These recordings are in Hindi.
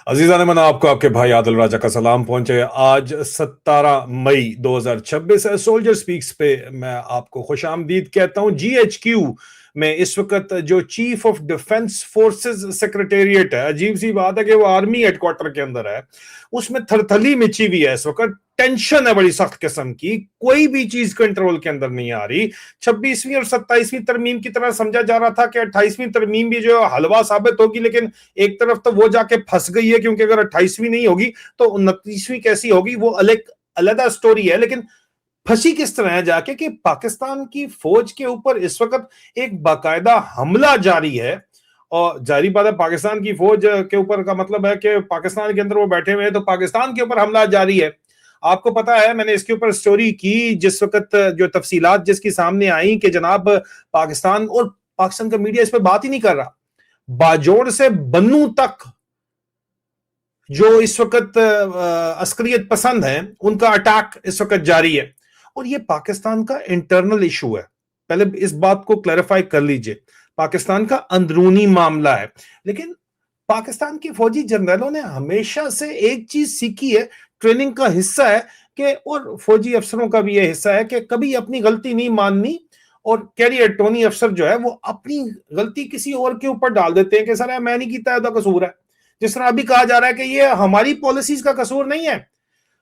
अजीज़ान मन आपको आपके भाई आदिल राजा का सलाम पहुंचे। आज 17 मई 2026 है। सोल्जर स्पीक्स पे मैं आपको खुश आमदीद कहता हूं। GHQ में इस वक्त जो chief of defence forces secretariat है, अजीब सी बात है कि वो आर्मी हेडक्वार्टर के अंदर है, उसमें थरथली मची हुई है। इस वक्त टेंशन है बड़ी सख्त किस्म की, कोई भी चीज कंट्रोल के अंदर नहीं आ रही। 26वीं और 27वीं तरमीम की तरह समझा जा रहा था कि 28वीं तरमीम भी जो हलवा साबित होगी, लेकिन एक तरफ तो वो जाके फंस गई है, क्योंकि अगर 28वीं नहीं होगी तो 29वीं कैसी होगी वो अलग अलग स्टोरी है। लेकिन फंसी किस तरह है जाके कि पाकिस्तान की फौज के ऊपर इस वक्त एक बाकायदा हमला जारी है। और जारी बात है, पाकिस्तान की फौज के ऊपर का मतलब है कि पाकिस्तान के अंदर वो बैठे हुए हैं, तो पाकिस्तान के ऊपर हमला जारी है। आपको पता है, मैंने इसके ऊपर स्टोरी की जिस वक्त जो तफसीलात जिसकी सामने आई कि जनाब पाकिस्तान का मीडिया इस पर बात ही नहीं कर रहा। बाजोड़ से बन्नू तक जो इस वक्त अस्करियत पसंद है, उनका अटैक इस वक्त जारी है। और ये पाकिस्तान का इंटरनल इशू है, पहले इस बात को क्लैरिफाई कर लीजिए। पाकिस्तान का अंदरूनी मामला है। लेकिन पाकिस्तान के फौजी जनरलों ने हमेशा से एक चीज सीखी है, ट्रेनिंग का हिस्सा है कि, और फौजी अफसरों का भी यह हिस्सा है कि कभी अपनी गलती नहीं माननी। और कैरियर टोनी अफसर जो है वो अपनी गलती किसी और के ऊपर डाल देते हैं कि सर मैं नहीं कीता, तो कसूर है। जिस तरह अभी कहा जा रहा है कि ये हमारी पॉलिसीज का कसूर नहीं है।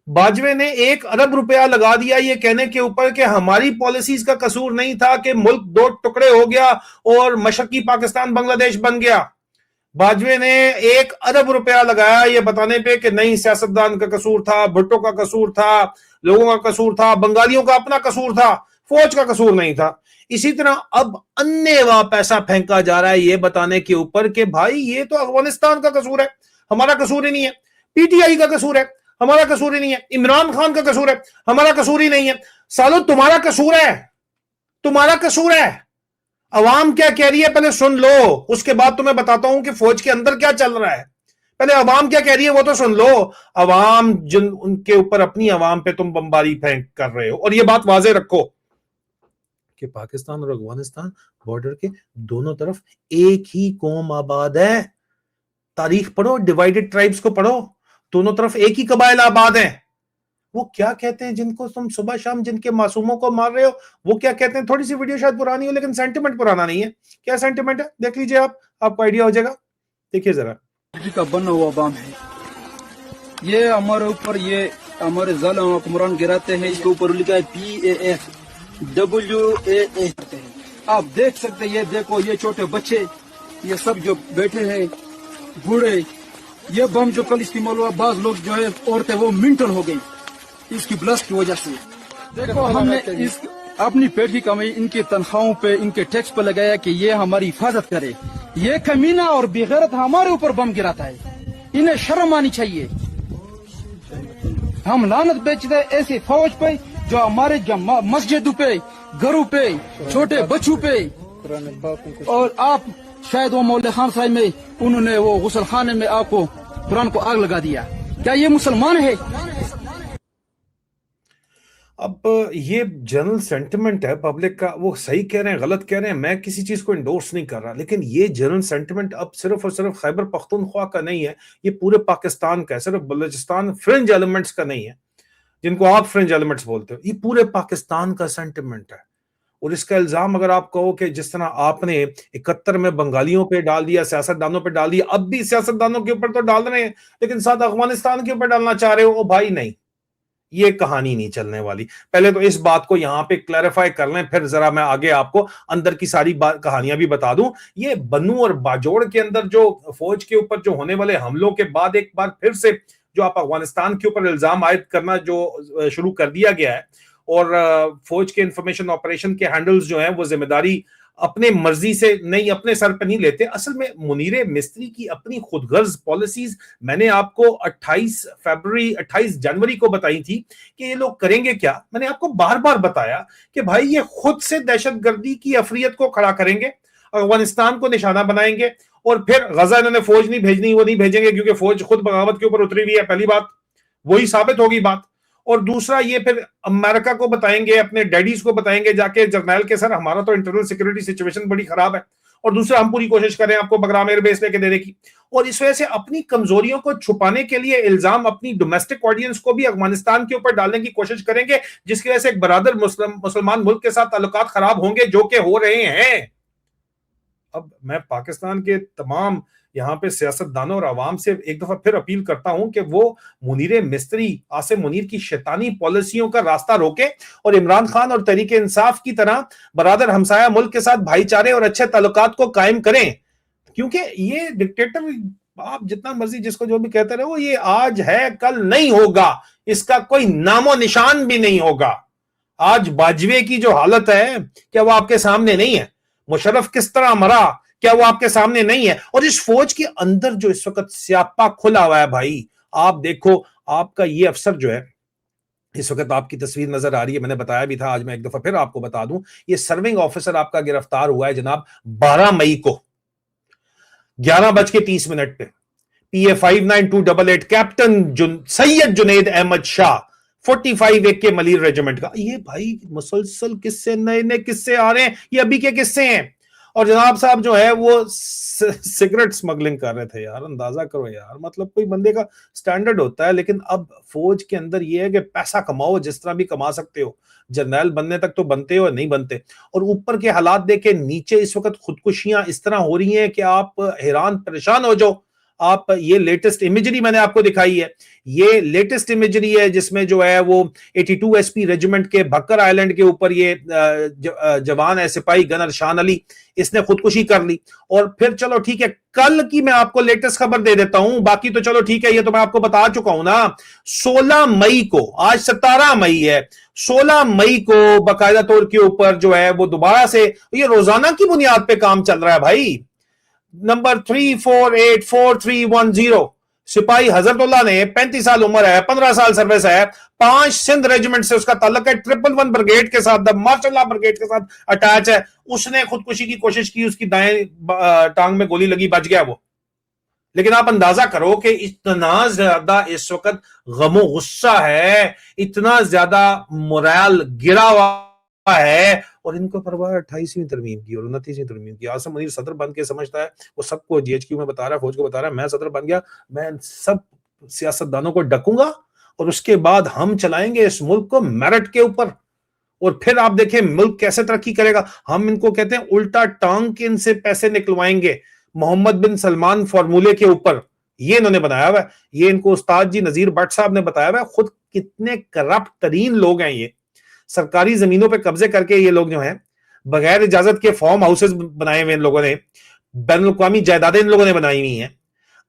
बाजवे ने 1 अरब रुपया लगा दिया ये कहने के ऊपर कि हमारी पॉलिसीज का कसूर नहीं था कि मुल्क 2 टुकड़े हो गया और मशरकी पाकिस्तान बांग्लादेश बन गया। बाजवे ने 1 अरब रुपया लगाया ये बताने पे कि नहीं, सियासतदान का कसूर था, भुट्टो का कसूर था, लोगों का कसूर था, बंगालियों का अपना कसूर था, फौज का कसूर नहीं था। इसी तरह अब अन्नेवा पैसा फेंका जा रहा है ये बताने के ऊपर कि भाई ये तो अफगानिस्तान का कसूर है, हमारा कसूर ही नहीं है। पीटीआई का कसूर है, हमारा कसूर ही नहीं है। इमरान खान का कसूर है, हमारा कसूर ही नहीं है। सालो तुम्हारा कसूर है, तुम्हारा कसूर है। अवाम क्या कह रही है पहले सुन लो, उसके बाद तुम्हें बताता हूं कि फौज के अंदर क्या चल रहा है। पहले अवाम क्या कह रही है वो तो सुन लो। अवाम जिन उनके ऊपर अपनी अवाम पे तुम बमबारी फेंक कर रहे हो, और ये बात वाजे रखो कि पाकिस्तान और अफगानिस्तान बॉर्डर के दोनों तरफ एक ही कौम आबाद है। तारीख पढ़ो, डिवाइडेड ट्राइब्स को पढ़ो, दोनों तरफ एक ही कबाइल आबाद हैं। वो क्या कहते हैं जिनको तुम सुबह शाम जिनके मासूमों को मार रहे हो, वो क्या कहते हैं? थोड़ी सी वीडियो शायद पुरानी हो, लेकिन सेंटिमेंट पुराना नहीं है। क्या सेंटिमेंट है देख लीजिए, आपको आइडिया हो जाएगा। देखिए जरा। का बना हुआ बम है ये, हमारे ऊपर ये हमारे जालिम हुक्मरान गिराते हैं। इसके ऊपर लिखा है PAF WAA। आप देख सकते हैं, ये देखो, ये छोटे बच्चे, ये सब जो बैठे हैं, बूढ़े, ये बम जो कल इस्तेमाल हुआ, बाज लोग जो है औरतें वो मिंटल हो गई इसकी ब्लास्ट की वजह से। देखो हमने इस अपनी पेट की कमाई इनकी तनख्वाहों पे, इनके टैक्स पे लगाया कि ये हमारी हिफाजत करे। ये कमीना और बेगैरत हमारे ऊपर बम गिराता है, इन्हें शर्म आनी चाहिए। हम लानत बेचते हैं ऐसे फौज पे जो हमारे मस्जिदों पे, घरों पे, छोटे बच्चों पे। और आप शायद वो मौला खान साहब में उन्होंने वो गुसल खाने में आपको कुरान को आग लगा दिया। क्या ये मुसलमान है? अब ये जनरल सेंटिमेंट है पब्लिक का, वो सही कह रहे हैं गलत कह रहे हैं, मैं किसी चीज को इंडोर्स नहीं कर रहा, लेकिन ये जनरल सेंटिमेंट अब सिर्फ और सिर्फ खैबर पख्तूनख्वा का नहीं है, ये पूरे पाकिस्तान का है। सिर्फ बलूचिस्तान फ्रिंज एलिमेंट्स का नहीं है, जिनको आप फ्रिंज एलिमेंट्स बोलते हो, ये पूरे पाकिस्तान का सेंटिमेंट है। और इसका इल्जाम अगर आप कहो कि जिस तरह आपने 71 में बंगालियों पे डाल दिया, सियासतदानों पे डाल दिया, अब भी सियासतदानों के ऊपर तो डाल रहे हैं, लेकिन साथ अफगानिस्तान के ऊपर डालना चाह रहे हो, ओ भाई नहीं, ये कहानी नहीं चलने वाली। पहले तो इस बात को यहां पे क्लैरिफाई कर लें, फिर जरा मैं आगे आपको अंदर की सारी कहानियां भी बता दूं। ये बन्नू और बाजोड़ के अंदर जो फौज के ऊपर जो होने वाले हमलों के बाद एक बार फिर से जो आप अफगानिस्तान के ऊपर इल्जाम आयद करना जो शुरू कर दिया गया है, और फौज के इंफॉर्मेशन ऑपरेशन के हैंडल्स जो हैं वो जिम्मेदारी अपने मर्जी से नहीं, अपने सर पे नहीं लेते। असल में मुनीर मिस्त्री की अपनी खुदगर्ज पॉलिसीज मैंने आपको 28 जनवरी को बताई थी कि ये लोग करेंगे क्या। मैंने आपको बार बार बताया कि भाई ये खुद से दहशतगर्दी की अफरियत को खड़ा करेंगे, अफगानिस्तान को निशाना बनाएंगे, और फिर गजा इन्होंने फौज नहीं भेजनी, वो नहीं भेजेंगे क्योंकि फौज खुद बगावत के ऊपर उतरी हुई है। पहली बात वही साबित होगी बात। और दूसरा, ये फिर अमेरिका को बताएंगे, अपने डैडीज को बताएंगे जाके, जर्नैल के सर हमारा तो इंटरनल सिक्योरिटी सिचुएशन बड़ी खराब है, और दूसरा हम पूरी कोशिश करें आपको बगराम एयरबेस लेके देने की। और इस वजह से अपनी कमजोरियों को छुपाने के लिए इल्जाम अपनी डोमेस्टिक ऑडियंस को भी अफगानिस्तान के ऊपर डालने की कोशिश करेंगे, जिसकी वजह से एक बरादर मुसलमान मुल्क के साथ ताल्लुकात खराब होंगे, जो कि हो रहे हैं। अब मैं पाकिस्तान के तमाम यहां पे सियासतदानों और आवाम से एक दफा फिर अपील करता हूं कि वो मुनीर मिस्त्री, आसिम मुनीर की शैतानी पॉलिसियों का रास्ता रोके और इमरान खान और तहरीक इंसाफ की तरह बरादर हमसाया मुल्क के साथ भाईचारे और अच्छे ताल्लुकात को कायम करें। क्योंकि ये डिक्टेटर, आप जितना मर्जी जिसको जो भी कहते रहे, वो ये आज है कल नहीं होगा, इसका कोई नामो निशान भी नहीं होगा। आज बाजवे की जो हालत है, क्या वो आपके सामने नहीं है? मुशर्रफ किस तरह मरा, क्या वो आपके सामने नहीं है? और इस फौज के अंदर जो इस वक्त स्यापा खुला हुआ है भाई, आप देखो, आपका ये अफसर जो है, इस वक्त आपकी तस्वीर नजर आ रही है, मैंने बताया भी था, आज मैं एक दफा फिर आपको बता दूं, ये सर्विंग ऑफिसर आपका गिरफ्तार हुआ है जनाब 12 मई को 11:30 पे, PA 59288, कैप्टन सैयद जुनैद अहमद शाह, 45 एक के मलिर रेजिमेंट का। ये भाई मुसलसल किस्से, नए नए किस्से आ रहे हैं, ये अभी के किस्से हैं। और जनाब साहब जो है वो सिगरेट स्मगलिंग कर रहे थे यार, अंदाजा करो यार, मतलब कोई बंदे का स्टैंडर्ड होता है। लेकिन अब फौज के अंदर ये है कि पैसा कमाओ, जिस तरह भी कमा सकते हो, जर्नैल बनने तक तो बनते हो, नहीं बनते। और ऊपर के हालात देखे, नीचे इस वक्त खुदकुशियां इस तरह हो रही हैं कि आप हैरान परेशान हो जाओ। आप ये लेटेस्ट इमेजरी मैंने आपको दिखाई है, ये लेटेस्ट इमेजरी है जिसमें जो है वो 82 SP रेजिमेंट के भक्कर आइलैंड के ऊपर ये जवान है सिपाही गनर शान अली, इसने खुदकुशी कर ली। और फिर चलो ठीक है, कल की मैं आपको लेटेस्ट खबर दे देता हूं, बाकी तो चलो ठीक है, ये तो मैं आपको बता चुका हूं ना। 16 मई को, आज 17 मई है, 16 मई को बाकायदा तौर के ऊपर जो है वो दोबारा से, ये रोजाना की बुनियाद पे काम चल रहा है भाई। नंबर 34843110 सिपाही हजरतुल्लाह ने, 35 साल उम्र है, 15 साल सर्विस है, 5 सिंध रेजिमेंट से उसका ताल्लुक है, 111 ब्रिगेड के साथ, द मार्शल ब्रिगेड के साथ अटैच है। उसने खुदकुशी की कोशिश की, उसकी दाएं टांग में गोली लगी, बच गया वो। लेकिन आप अंदाजा करो कि इतना ज्यादा इस वक्त गमो गुस्सा है, इतना ज्यादा मोरल गिरा हुआ है, और इनको परवाह 28वीं तरमीम की और 29वीं तरमीम की। आसिम मुनीर सदर बन के समझता है, वो सबको GHQ में बता रहा है, फौज को बता रहा है, मैं सदर बन गया, मैं सब सियासतदानों को डकूंगा और उसके बाद हम चलाएंगे इस मुल्क को मेरिट के ऊपर, और फिर आप देखें मुल्क कैसे तरक्की करेगा। हम इनको कहते हैं उल्टा टांग के इनसे पैसे निकलवाएंगे, मोहम्मद बिन सलमान फॉर्मूले के ऊपर, ये इन्होंने बनाया हुआ है। ये इनको उस्ताद जी नजीर भट्ट साहब ने बताया हुआ है। खुद कितने करप्ट तरीन लोग हैं ये, सरकारी जमीनों पे कब्जे करके ये लोग जो हैं, बगैर इजाजत के फार्म हाउसेस बनाए हुए इन लोगों ने, बैनुल-अक़वामी जायदादें इन लोगों ने बनाई हुई हैं,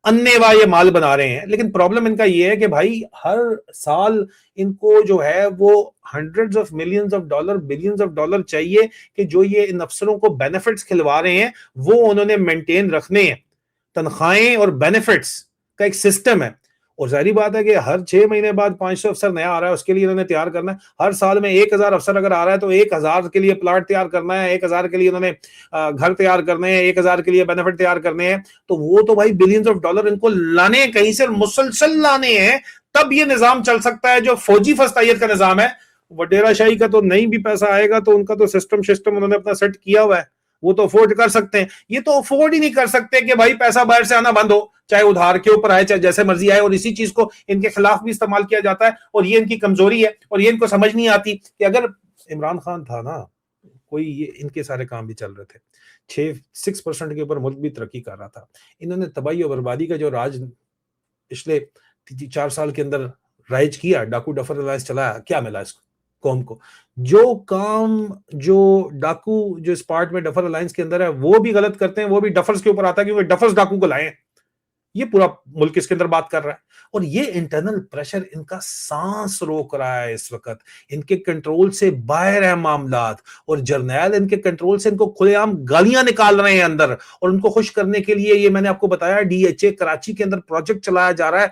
अन्नेवा ये माल बना रहे हैं। लेकिन प्रॉब्लम इनका ये है कि भाई हर साल इनको जो है वो hundreds of millions of dollar, billions of dollar चाहिए कि जो ये इन अफसरों को बेनिफिट्स खिलवा रहे हैं वो उन्होंने मेंटेन रखने हैं। तनख्वाहें और बेनिफिट्स का एक सिस्टम है, और जाहिर बात है कि हर 6 महीने बाद 500 अफसर नया आ रहा है, उसके लिए इन्होंने तैयार करना है। हर साल में 1000 अफसर अगर आ रहा है तो 1000 के लिए प्लाट तैयार करना है, 1000 के लिए उन्होंने घर तैयार करने हैं, 1000 के लिए बेनिफिट तैयार करने हैं। तो वो तो भाई बिलियंस ऑफ डॉलर इनको लाने कहीं से मुसलसल लाने हैं, तब ये निजाम चल सकता है। जो फौजी फस्तैयत का निजाम है, वडेरा शाही का तो नहीं भी पैसा आएगा तो उनका तो सिस्टम उन्होंने अपना सेट किया हुआ है, वो तो अफोर्ड कर सकते हैं। ये तो अफोर्ड ही नहीं कर सकते कि भाई पैसा बाहर से आना बंद हो, चाहे उधार के ऊपर आए, चाहे जैसे मर्जी आए। और इसी चीज को इनके खिलाफ भी इस्तेमाल किया जाता है, और ये इनकी कमजोरी है, और ये इनको समझ नहीं आती कि अगर इमरान खान था ना कोई, ये इनके सारे काम भी चल रहे थे, 6% के ऊपर मुल्क भी तरक्की कर रहा था। इन्होंने तबाही और बर्बादी का जो राज पिछले 4 साल के अंदर राइज किया, डाकू डफर अलायंस चलाया, क्या मिला इसको कौम को? जो काम जो डाकू जो इस पार्ट में डफर अलायंस के अंदर है वो भी गलत करते हैं, वो भी डफर्स के ऊपर आता है, क्योंकि डफर्स डाकू को लाए हैं। ये पूरा मुल्क इसके अंदर बात कर रहा है, और ये इंटरनल प्रेशर इनका सांस रोक रहा है इस वक्त। इनके कंट्रोल से बाहर है मामलात, और जर्नैल इनके कंट्रोल से इनको खुलेआम गालियां निकाल रहे हैं अंदर। और उनको खुश करने के लिए ये मैंने आपको बताया, DHA कराची के अंदर प्रोजेक्ट चलाया जा रहा है।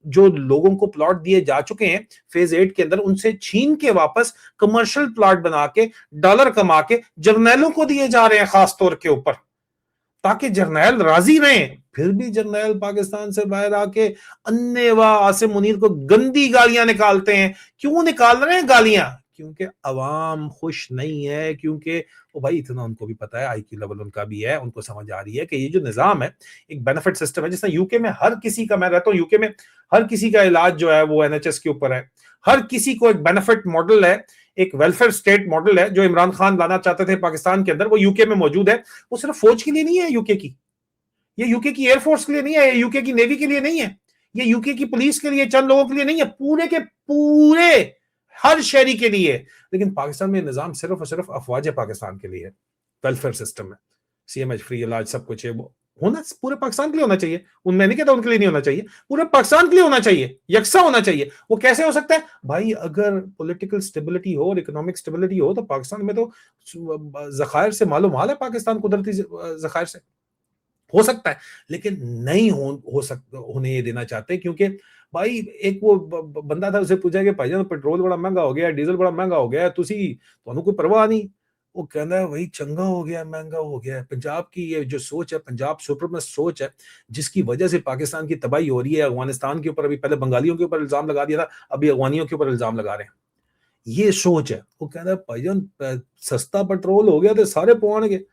जो लोगों को प्लॉट दिए जा चुके हैं फेज 8 के अंदर, उनसे छीन के वापस कमर्शियल प्लॉट बना के डॉलर कमा के जर्नैलों को दिए जा रहे हैं, खास तौर के ऊपर, ताकि जर्नैल राजी रहें। फिर भी जर्नैल पाकिस्तान से बाहर आके अन्नेवा आसिम मुनीर को गंदी गालियां निकालते हैं। क्यों निकाल रहे हैं गालियां? क्योंकि अवाम खुश नहीं है, क्योंकि वो भाई इतना उनको भी पता है, आईक्यू लेवल उनका भी है, उनको समझ आ रही है कि ये जो निज़ाम है एक बेनिफिट सिस्टम है। जिसमें यूके में हर किसी का, मैं रहता हूँ यूके में, हर किसी का इलाज जो है वो एनएचएस के ऊपर है, हर किसी को एक बेनिफिट मॉडल है, एक वेलफेयर स्टेट मॉडल है जो इमरान खान लाना चाहते थे पाकिस्तान के अंदर, वो यूके में मौजूद है। वो सिर्फ फौज के लिए नहीं है यूके की, ये यूके की एयरफोर्स के लिए नहीं है, ये यूके की नेवी के लिए नहीं है, ये यूके की पुलिस के लिए चंद लोगों के लिए नहीं है, पूरे के पूरे हर शहरी के लिए। लेकिन पाकिस्तान में निजाम सिर्फ और सिर्फ अफवाज पाकिस्तान के लिए है, वेलफेयर सिस्टम है, सीएमएच फ्री इलाज सब कुछ है, वो होना पूरे पाकिस्तान के लिए होना चाहिए। उनमें नहीं कहता उनके लिए नहीं होना चाहिए, पूरे पाकिस्तान के लिए होना चाहिए, यकसा होना चाहिए। वो कैसे हो सकता है भाई? अगर पॉलिटिकल स्टेबिलिटी हो और इकोनॉमिक स्टेबिलिटी हो तो पाकिस्तान में तो जखायर से मालूम हाल है, पाकिस्तान कुदरती जखायर से हो सकता है, लेकिन नहीं हो सकता, होने देना चाहते। क्योंकि भाई एक वो बंदा था, उसे पूछा कि भाईजान पेट्रोल बड़ा महंगा हो गया, डीजल बड़ा महंगा हो गया, तुसी तो कोई परवाह नहीं। वो कहना है वही चंगा हो गया, महंगा हो गया। पंजाब की ये जो सोच है, पंजाब सुपरमस्त सोच है, जिसकी वजह से पाकिस्तान की तबाही हो रही है। अफगानिस्तान के ऊपर अभी पहले बंगालियों के ऊपर इल्जाम लगा दिया था, अभी अफगानियों के ऊपर इल्जाम लगा रहे हैं। ये सोच है। वो कहता है भाईजान सस्ता पेट्रोल हो गया तो सारे पवाएंगे,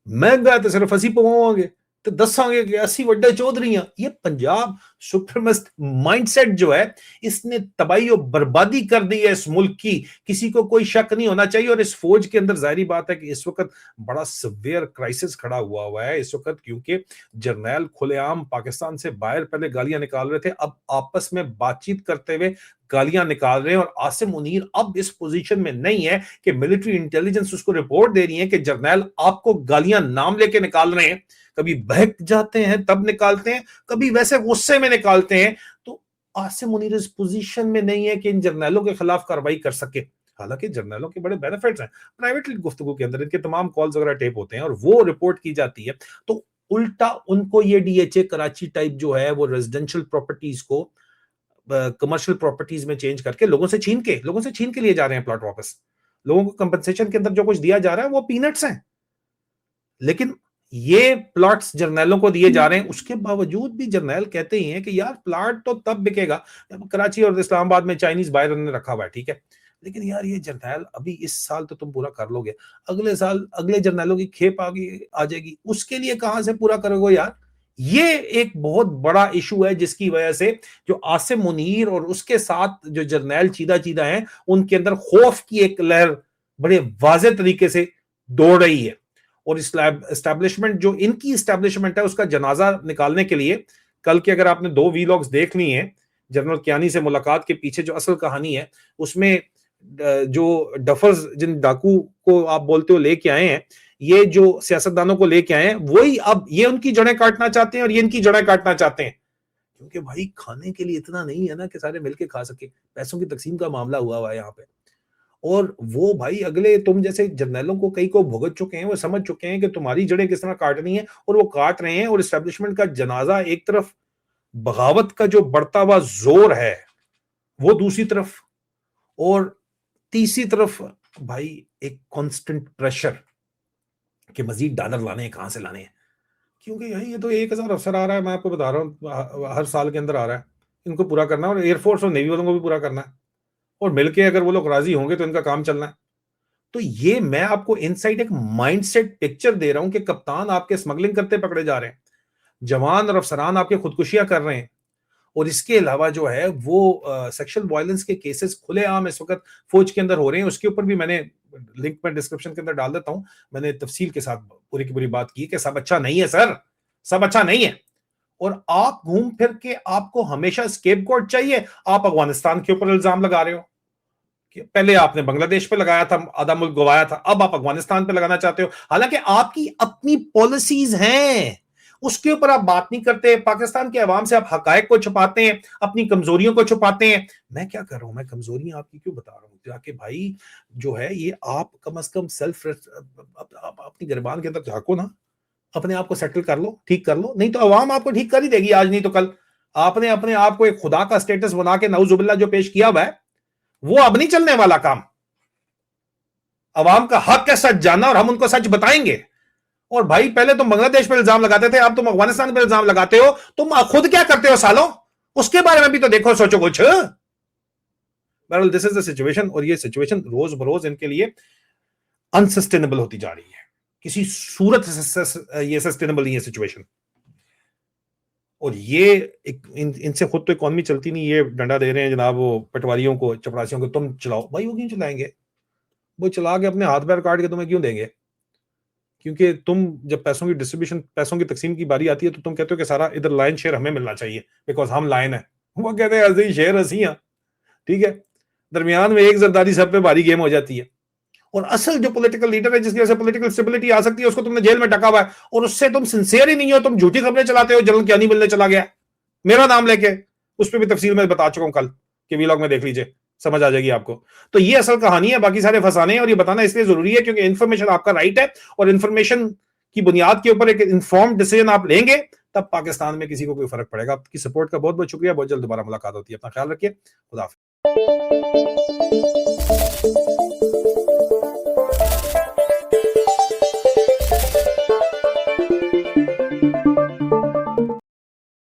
महंगा है तो सिर्फ ਅਸੀਂ ਪਵਾਵਾਂਗੇ तो दसांगे कि ਅਸੀਂ ਵੱਡੇ चौधरी हैं। ये पंजाब सुपरमस्त माइंडसेट जो है, इसने तबाही और बर्बादी कर दी है इस मुल्क की, किसी को कोई शक नहीं होना चाहिए। और इस फौज के अंदर जाहिर बात है कि इस वक्त बड़ा सवेयर क्राइसिस खड़ा हुआ है इस वक्त, क्योंकि जर्नैल खुलेआम पाकिस्तान से बाहर पहले गालियां निकाल रहे थे, अब आपस में बातचीत करते हुए गालियां निकाल रहे हैं। और आसिम मुनीर अब इस पोजीशन में नहीं है कि मिलिट्री इंटेलिजेंस उसको रिपोर्ट दे रही है कि जर्नैल आपको गालियां नाम लेके निकाल रहे हैं। कभी बहक जाते हैं तब निकालते हैं, कभी वैसे गुस्से में निकालते हैं। तो आसिम मुनीर इस पोजीशन में नहीं है कि इन जर्नैलों के खिलाफ कार्रवाई कर सके। हालांकि जर्नैलों के बड़े बेनिफिट्स हैं, प्राइवेट गुफ्तगू के अंदर इनके तमाम कॉल्स वगैरह टेप होते हैं और वो रिपोर्ट की जाती है। तो उल्टा उनको ये डीएचए कराची टाइप जो है वो रेजिडेंशियल प्रॉपर्टीज को कमर्शियल प्रॉपर्टीज में चेंज करके लोगों से छीन के लिए जा रहे हैं प्लॉट वापस। लोगों को कंपनसेशन के अंदर जो कुछ दिया जा रहा है वो पीनट्स हैं, लेकिन ये प्लॉट्स जर्नैलों को दिए जा रहे हैं। उसके बावजूद भी जर्नैल कहते ही हैं कि यार प्लॉट तो तब बिकेगा जब कराची और इस्लामाबाद में चाइनीज बायर ने रखा हुआ है, ठीक है, लेकिन यार ये जर्नैल अभी इस साल तो तुम पूरा कर लोगे, अगले साल अगले जर्नैलों की खेप आ जाएगी, उसके लिए कहां से पूरा करोगे यार? ये एक बहुत बड़ा इशू है जिसकी वजह से जो आसिम मुनीर और उसके साथ जो जर्नैल चीदा हैं, उनके अंदर खौफ की एक लहर बड़े वाज़ेह तरीके से दौड़ रही है। और एस्टैब्लिशमेंट जो इनकी एस्टैब्लिशमेंट है, उसका जनाजा निकालने के लिए कल के अगर आपने 2 वीलॉग्स देख ली हैं जनरल कियानी से मुलाकात के पीछे जो असल कहानी है, उसमें जो डफर्स जिन डाकू को आप बोलते हो लेके आए हैं, ये जो सियासतदानों को लेके आए हैं, वही अब ये उनकी जड़ें काटना चाहते हैं और ये इनकी जड़ें काटना चाहते हैं। क्योंकि भाई खाने के लिए इतना नहीं है ना कि सारे मिलके खा सके, पैसों की तकसीम का मामला हुआ है यहाँ पे। और वो भाई अगले तुम जैसे जर्नैलों को कई को भुगत चुके हैं, वो समझ चुके हैं कि तुम्हारी जड़ें किस तरह काटनी है, और वो काट रहे हैं। और एस्टैब्लिशमेंट का जनाजा एक तरफ, बगावत का जो बढ़ता हुआ जोर है वो दूसरी तरफ, और तीसरी तरफ भाई एक कांस्टेंट प्रेशर कि मजीद डॉलर लाने हैं, कहां से लाने हैं। क्योंकि यही ये तो 1000 अफसर आ रहा है, मैं आपको बता रहा हूँ, हर साल के अंदर आ रहा है, इनको पूरा करना है, और एयरफोर्स और नेवी वालों को भी पूरा करना है, और मिलके अगर वो लोग राजी होंगे तो इनका काम चलना है। तो ये मैं आपको इनसाइड एक माइंडसेट पिक्चर दे रहा हूं कि कप्तान आपके स्मगलिंग करते पकड़े जा रहे हैं, जवान और अफसरान आपके खुदकुशियां कर रहे हैं, और इसके अलावा जो है वो सेक्सुअल वायलेंस के केसेस खुलेआम इस वक्त फौज के अंदर हो रहे हैं। उसके ऊपर भी मैंने लिंक में डिस्क्रिप्शन के अंदर डाल देता हूं, मैंने तफसील के साथ पूरी की पूरी बात की कि सब अच्छा नहीं है सर, सब अच्छा नहीं है। और आप घूम फिर के आपको हमेशा स्केपगोट चाहिए। आप अफगानिस्तान के ऊपर इल्जाम लगा रहे हो, पहले आपने बांग्लादेश पे लगाया था, आधा मुल्क गवाया था, अब आप अफगानिस्तान पे लगाना चाहते हो। हालांकि आपकी अपनी पॉलिसीज हैं, उसके ऊपर आप बात नहीं करते। पाकिस्तान के अवाम से आप हकायक को छुपाते हैं, अपनी कमजोरियों को छुपाते हैं। मैं क्या कर रहा हूं, मैं कमजोरियां आपकी क्यों बता रहा हूं? जाके भाई जो है ये आप कम से कम सेल्फ अपनी गिरबान के अंदर झांको ना, अपने आप को सेटल कर लो, ठीक कर लो, नहीं तो अवाम आपको ठीक कर ही देगी, आज नहीं तो कल। आपने अपने आप को एक खुदा का स्टेटस बना के नऊजुबिल्लाह जो पेश किया हुआ है, वो अब नहीं चलने वाला काम। अवाम का हक है सच जानना, और हम उनको सच बताएंगे। और भाई पहले तुम बांग्लादेश पर इल्जाम लगाते थे, अब तुम अफगानिस्तान पर इल्जाम लगाते हो। तुम खुद क्या करते हो सालों, उसके बारे में भी तो देखो, सोचो कुछ। बहरहाल दिस इज द सिचुएशन, और ये सिचुएशन रोज बरोज इनके लिए अनसस्टेनेबल होती जा रही है, किसी सूरत से ये सस्टेनेबल नहीं है सिचुएशन। और ये इनसे खुद तो इकॉनमी चलती नहीं, ये डंडा दे रहे हैं जनाब वो पटवारियों को, चपरासियों को, तुम चलाओ भाई। वो क्यों चलाएंगे? वो चला के अपने हाथ पैर काट के तुम्हें क्यों देंगे? क्योंकि तुम जब पैसों की डिस्ट्रीब्यूशन, पैसों की तकसीम की बारी आती है तो तुम कहते हो कि सारा इधर लायन शेयर हमें मिलना चाहिए बिकॉज हम लायन है। वो कहते हैं ऐसे ही शेयर हंसियां, ठीक है। दरमियान में एक जरदारी सब पे भारी गेम हो जाती है, और असल जो पॉलिटिकल लीडर है जिसकी वजह से पॉलिटिकल स्टेबिलिटी आ सकती है उसको तुमने जेल में टका हुआ है, और उससे तुम सिंसियर ही नहीं हो, तुम झूठी खबरें चलाते हो। जनरल क्या नहीं मिलने चला गया मेरा नाम लेके, उस पर भी तफसील में बता चुका हूं कल के व्लॉग में, देख लीजिए, समझ आ जाएगी आपको। तो ये असल कहानी है, बाकी सारे फसाने हैं, और ये बताना इसलिए जरूरी है क्योंकि इन्फॉर्मेशन आपका राइट है, और इन्फॉर्मेशन की बुनियाद के ऊपर एक इन्फॉर्म्ड डिसीजन आप लेंगे तब पाकिस्तान में किसी को कोई फर्क पड़ेगा। आपकी सपोर्ट का बहुत बहुत शुक्रिया। बहुत जल्द दोबारा मुलाकात होती है, अपना ख्याल रखिए। खुदा हाफिज़।